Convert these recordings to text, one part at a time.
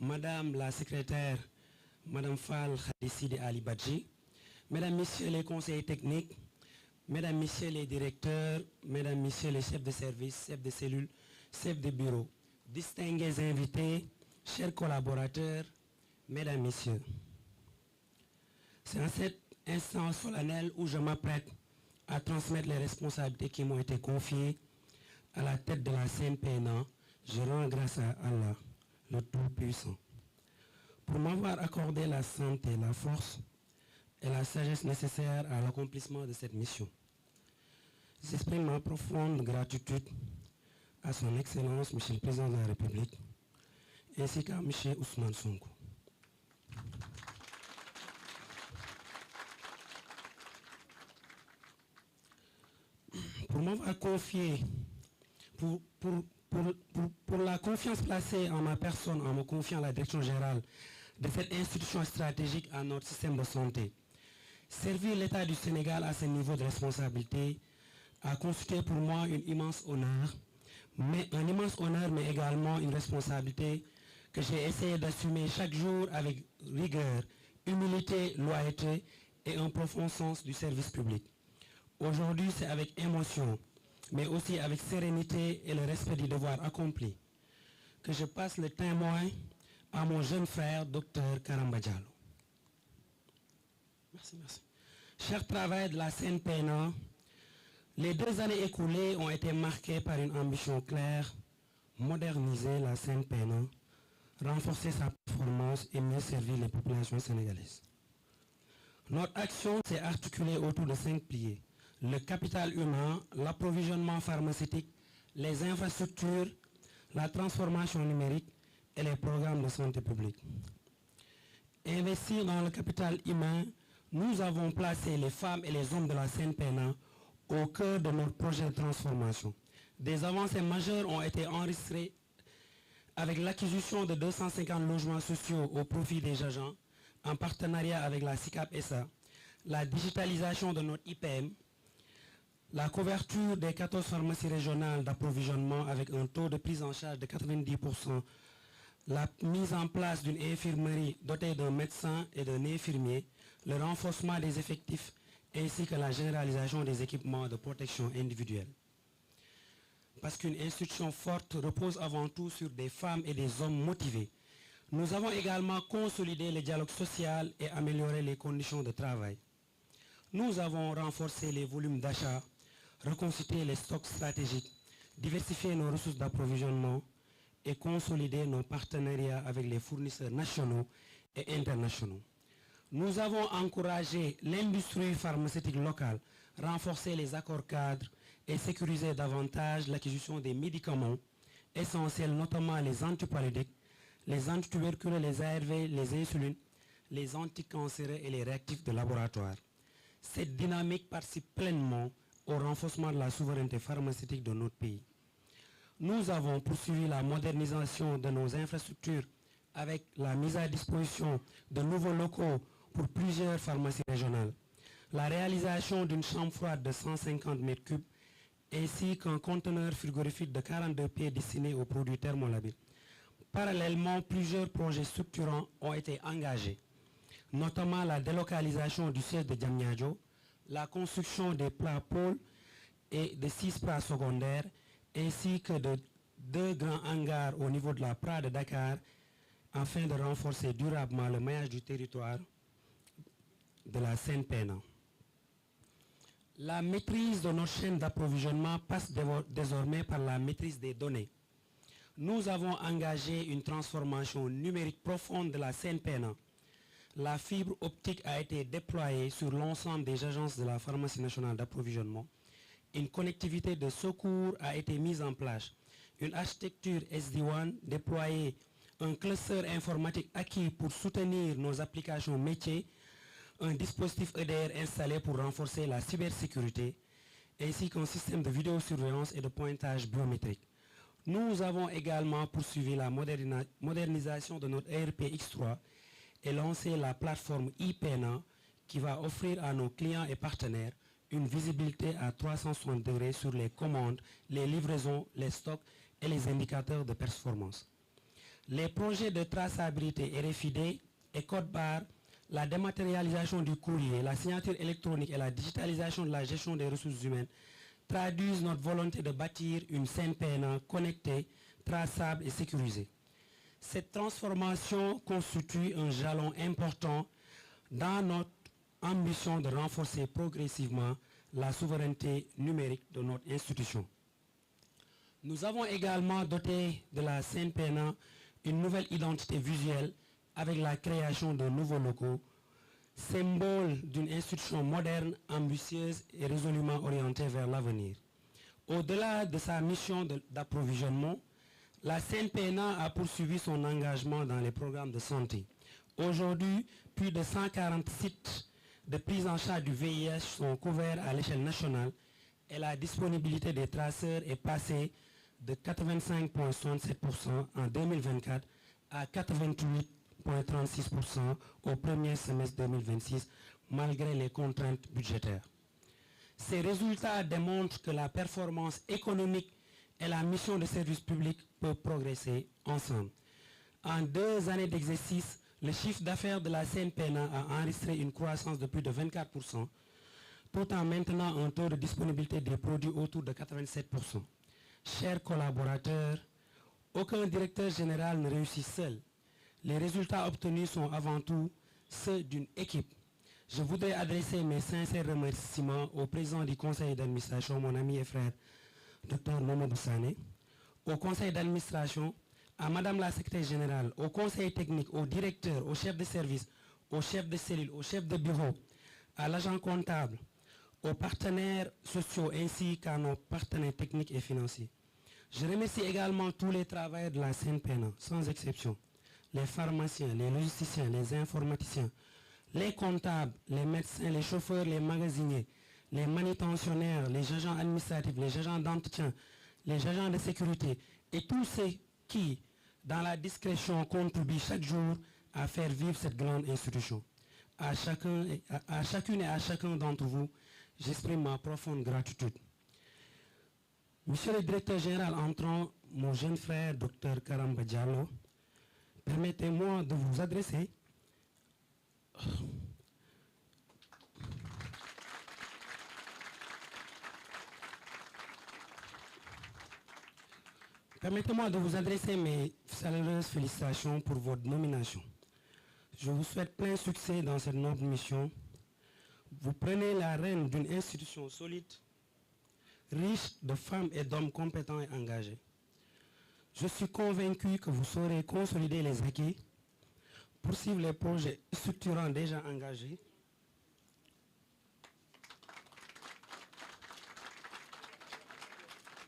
Madame la secrétaire, Madame Fall Khadissi Ali Badji, Mesdames, Messieurs les conseillers techniques, Mesdames, Messieurs les directeurs, Mesdames, Messieurs les chefs de service, chefs de cellule, chefs de bureau, distingués invités, chers collaborateurs, Mesdames, Messieurs. C'est en cet instant solennel où je m'apprête à transmettre les responsabilités qui m'ont été confiées à la tête de la CNPNA. Je rends grâce à Allah, le Tout-Puissant, pour m'avoir accordé la santé, la force et la sagesse nécessaires à l'accomplissement de cette mission. J'exprime ma profonde gratitude à son Excellence, Monsieur le Président de la République, ainsi qu'à Monsieur Ousmane Sonko. Pour m'avoir confié, pour la confiance placée en ma personne, en me confiant à la direction générale de cette institution stratégique à notre système de santé. Servir l'État du Sénégal à ce niveau de responsabilité a constitué pour moi un immense honneur, mais également une responsabilité que j'ai essayé d'assumer chaque jour avec rigueur, humilité, loyauté et un profond sens du service public. Aujourd'hui, c'est avec émotion, mais aussi avec sérénité et le respect du devoir accompli, que je passe le témoin à mon jeune frère, Dr Karamba Diallo. Merci. Cher travail de la CNPNA, les 2 années écoulées ont été marquées par une ambition claire, moderniser la CNPNA, renforcer sa performance et mieux servir les populations sénégalaises. Notre action s'est articulée autour de 5 piliers: le capital humain, l'approvisionnement pharmaceutique, les infrastructures, la transformation numérique et les programmes de santé publique. Investir dans le capital humain, nous avons placé les femmes et les hommes de la CNPNA au cœur de notre projet de transformation. Des avancées majeures ont été enregistrées avec l'acquisition de 250 logements sociaux au profit des agents, en partenariat avec la SICAP-SA, la digitalisation de notre IPM, la couverture des 14 pharmacies régionales d'approvisionnement avec un taux de prise en charge de 90%, la mise en place d'une infirmerie dotée d'un médecin et d'un infirmier, le renforcement des effectifs ainsi que la généralisation des équipements de protection individuelle. Parce qu'une institution forte repose avant tout sur des femmes et des hommes motivés. Nous avons également consolidé le dialogue social et amélioré les conditions de travail. Nous avons renforcé les volumes d'achat, reconstitué les stocks stratégiques, diversifié nos ressources d'approvisionnement et consolidé nos partenariats avec les fournisseurs nationaux et internationaux. Nous avons encouragé l'industrie pharmaceutique locale, renforcé les accords cadres et sécurisé davantage l'acquisition des médicaments essentiels, notamment les antipaludiques, les antituberculeux, les ARV, les insulines, les anticancéreux et les réactifs de laboratoire. Cette dynamique participe pleinement au renforcement de la souveraineté pharmaceutique de notre pays. Nous avons poursuivi la modernisation de nos infrastructures avec la mise à disposition de nouveaux locaux pour plusieurs pharmacies régionales, la réalisation d'une chambre froide de 150 mètres cubes ainsi qu'un conteneur frigorifique de 42 pieds destiné aux produits thermolabiles. Parallèlement, plusieurs projets structurants ont été engagés, notamment la délocalisation du siège de Diamniadio, la construction des plats pôles et de 6 plats secondaires, ainsi que de 2 grands hangars au niveau de la PRA de Dakar, afin de renforcer durablement le maillage du territoire de la CNPNA. La maîtrise de notre chaîne d'approvisionnement passe désormais par la maîtrise des données. Nous avons engagé une transformation numérique profonde de la CNPNA. La fibre optique a été déployée sur l'ensemble des agences de la pharmacie nationale d'approvisionnement. Une connectivité de secours a été mise en place. Une architecture SD-WAN déployée, un cluster informatique acquis pour soutenir nos applications métiers, un dispositif EDR installé pour renforcer la cybersécurité, ainsi qu'un système de vidéosurveillance et de pointage biométrique. Nous avons également poursuivi la modernisation de notre ERP X3 et lancé la plateforme IPNA qui va offrir à nos clients et partenaires une visibilité à 360 degrés sur les commandes, les livraisons, les stocks et les indicateurs de performance. Les projets de traçabilité RFID et code-barre, la dématérialisation du courrier, la signature électronique et la digitalisation de la gestion des ressources humaines traduisent notre volonté de bâtir une CNPNA connectée, traçable et sécurisée. Cette transformation constitue un jalon important dans notre ambition de renforcer progressivement la souveraineté numérique de notre institution. Nous avons également doté de la CNPNA une nouvelle identité visuelle avec la création de nouveaux locaux, symbole d'une institution moderne, ambitieuse et résolument orientée vers l'avenir. Au-delà de sa mission d'approvisionnement, la CNPNA a poursuivi son engagement dans les programmes de santé. Aujourd'hui, plus de 140 sites de prise en charge du VIH sont couverts à l'échelle nationale et la disponibilité des traceurs est passée de 85,67% en 2024 à 88,36% au premier semestre 2026, malgré les contraintes budgétaires. Ces résultats démontrent que la performance économique et la mission de service public peuvent progresser ensemble. En 2 années d'exercice, le chiffre d'affaires de la CNPNA a enregistré une croissance de plus de 24%, tout en maintenant un taux de disponibilité des produits autour de 87%. Chers collaborateurs, aucun directeur général ne réussit seul. Les résultats obtenus sont avant tout ceux d'une équipe. Je voudrais adresser mes sincères remerciements au président du conseil d'administration, mon ami et frère, Dr Mamadou Sané, au conseil d'administration, à Madame la secrétaire générale, au conseil technique, au directeur, au chef de service, au chef de cellule, au chef de bureau, à l'agent comptable, aux partenaires sociaux ainsi qu'à nos partenaires techniques et financiers. Je remercie également tous les travailleurs de la CNPNA, sans exception, les pharmaciens, les logisticiens, les informaticiens, les comptables, les médecins, les chauffeurs, les magasiniers, les manutentionnaires, les agents administratifs, les agents d'entretien, les agents de sécurité et tous ceux qui, dans la discrétion, contribuent chaque jour à faire vivre cette grande institution. À chacune et à chacun d'entre vous, j'exprime ma profonde gratitude. Monsieur le directeur général entrant, mon jeune frère, Dr Karamba Diallo, permettez-moi de vous adresser mes chaleureuses félicitations pour votre nomination. Je vous souhaite plein succès dans cette noble mission. Vous prenez la rêne d'une institution solide, riche de femmes et d'hommes compétents et engagés. Je suis convaincu que vous saurez consolider les acquis, poursuivre les projets structurants déjà engagés,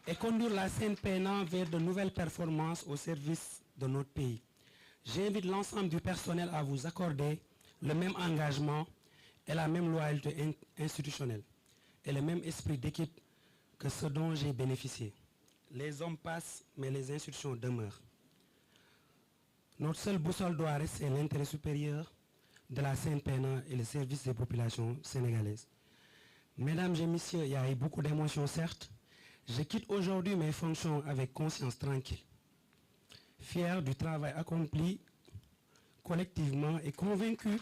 et conduire la CNPNA vers de nouvelles performances au service de notre pays. J'invite l'ensemble du personnel à vous accorder le même engagement et la même loyauté institutionnelle et le même esprit d'équipe que ce dont j'ai bénéficié. Les hommes passent, mais les institutions demeurent. Notre seule boussole doit rester l'intérêt supérieur de la CNPNA et le service des populations sénégalaises. Mesdames et messieurs, il y a eu beaucoup d'émotions, certes. Je quitte aujourd'hui mes fonctions avec conscience tranquille, fier du travail accompli collectivement et convaincu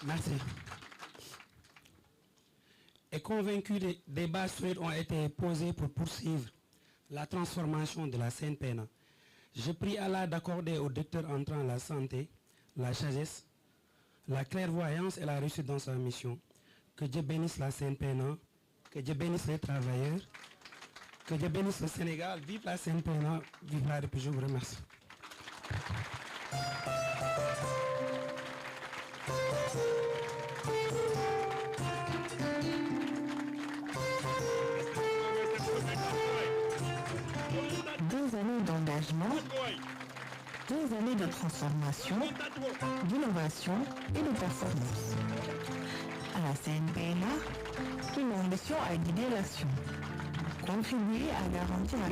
Merci. Et convaincu des bases solides ont été posées pour poursuivre la transformation de la CNPNA. Je prie Allah d'accorder au docteur entrant la santé, la sagesse, la clairvoyance et la réussite dans sa mission. Que Dieu bénisse la CNPNA, que Dieu bénisse les travailleurs, que Dieu bénisse le Sénégal. Vive la CNPNA, vive la République. Je vous remercie. D'engagement, 2 années de transformation, d'innovation et de performance. À la CNPNA, une ambition a guidé l'action. Contribuer à garantir la